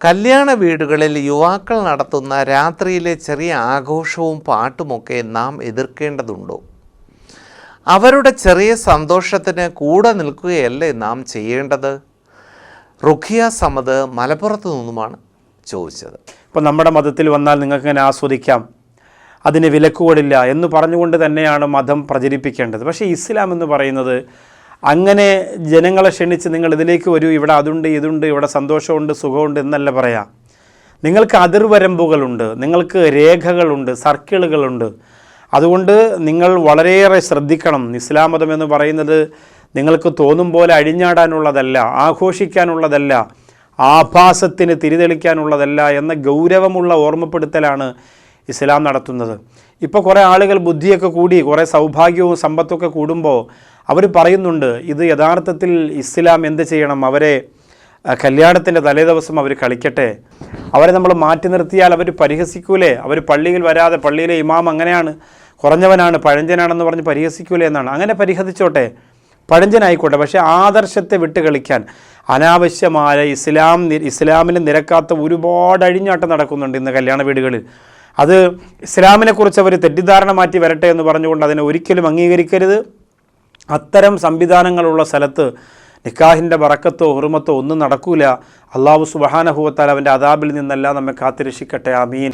കല്യാണ വീടുകളിൽ യുവാക്കൾ നടത്തുന്ന രാത്രിയിലെ ചെറിയ ആഘോഷവും പാട്ടുമൊക്കെ നാം എതിർക്കേണ്ടതുണ്ടോ? അവരുടെ ചെറിയ സന്തോഷത്തിന് കൂടെ നിൽക്കുകയല്ലേ നാം ചെയ്യേണ്ടത്? റുഖിയ സമദ് മലപ്പുറത്ത് നിന്നുമാണ് ചോദിച്ചത്. ഇപ്പോൾ നമ്മുടെ മതത്തിൽ വന്നാൽ നിങ്ങൾക്ക് ഇങ്ങനെ ആസ്വദിക്കാം, അതിന് വിലക്കുകളില്ല എന്ന് പറഞ്ഞുകൊണ്ട് തന്നെയാണ് മതം പ്രചരിപ്പിക്കേണ്ടത്. പക്ഷേ ഇസ്ലാം എന്ന് പറയുന്നത് അങ്ങനെ ജനങ്ങളെ ക്ഷണിച്ച് നിങ്ങൾ ഇതിലേക്ക് വരൂ, ഇവിടെ അതുണ്ട് ഇതുണ്ട്, ഇവിടെ സന്തോഷമുണ്ട് സുഖമുണ്ട് എന്നല്ല പറയാം. നിങ്ങൾക്ക് അതിർവരമ്പുകളുണ്ട്, നിങ്ങൾക്ക് രേഖകളുണ്ട്, സർക്കിളുകളുണ്ട്. അതുകൊണ്ട് നിങ്ങൾ വളരെയേറെ ശ്രദ്ധിക്കണം. ഇസ്ലാം മതം എന്ന് പറയുന്നത് നിങ്ങൾക്ക് തോന്നും പോലെ അഴിഞ്ഞാടാനുള്ളതല്ല, ആഘോഷിക്കാനുള്ളതല്ല, ആഭാസത്തിന് തിരിതെളിക്കാനുള്ളതല്ല എന്ന ഗൗരവമുള്ള ഓർമ്മപ്പെടുത്തലാണ് ഇസ്ലാം നടത്തുന്നത്. ഇപ്പോൾ കുറേ ആളുകൾ ബുദ്ധിയൊക്കെ കൂടി കുറേ സൗഭാഗ്യവും സമ്പത്തൊക്കെ കൂടുമ്പോൾ അവർ പറയുന്നുണ്ട്, ഇത് യഥാർത്ഥത്തിൽ ഇസ്ലാം എന്ത് ചെയ്യണം, അവരെ കല്യാണത്തിൻ്റെ തലേദിവസം അവർ കളിക്കട്ടെ, അവരെ നമ്മൾ മാറ്റി നിർത്തിയാൽ അവർ പരിഹസിക്കൂലേ, അവർ പള്ളിയിൽ വരാതെ പള്ളിയിലെ ഇമാം അങ്ങനെയാണ്, കുറഞ്ഞവനാണ്, പഴഞ്ചനാണെന്ന് പറഞ്ഞ് പരിഹസിക്കൂലേ എന്നാണ്. അങ്ങനെ പരിഹസിച്ചോട്ടെ, പഴഞ്ചനായിക്കോട്ടെ, പക്ഷേ ആദർശത്തെ വിട്ട് കളിക്കാൻ അനാവശ്യമായ ഇസ്ലാമിന് നിരക്കാത്ത ഒരുപാട് അഴിഞ്ഞാട്ടം നടക്കുന്നുണ്ട് ഇന്ന് കല്യാണ വീടുകളിൽ. അത് ഇസ്ലാമിനെക്കുറിച്ച് അവർ തെറ്റിദ്ധാരണ മാറ്റി വരട്ടെ എന്ന് പറഞ്ഞുകൊണ്ട് അതിനെ ഒരിക്കലും അംഗീകരിക്കരുത്. അത്തരം സംവിധാനങ്ങളുള്ള സ്ഥലത്ത് നിക്കാഹിൻ്റെ ബറക്കത്തോ ഹുർമത്തോ ഒന്നും നടക്കൂല. അല്ലാഹു സുബ്ഹാനഹു വ തആല അവൻ്റെ അദാബിൽ നിന്നെല്ലാം നമ്മെ കാത്തുരക്ഷിക്കട്ടെ. ആമീൻ.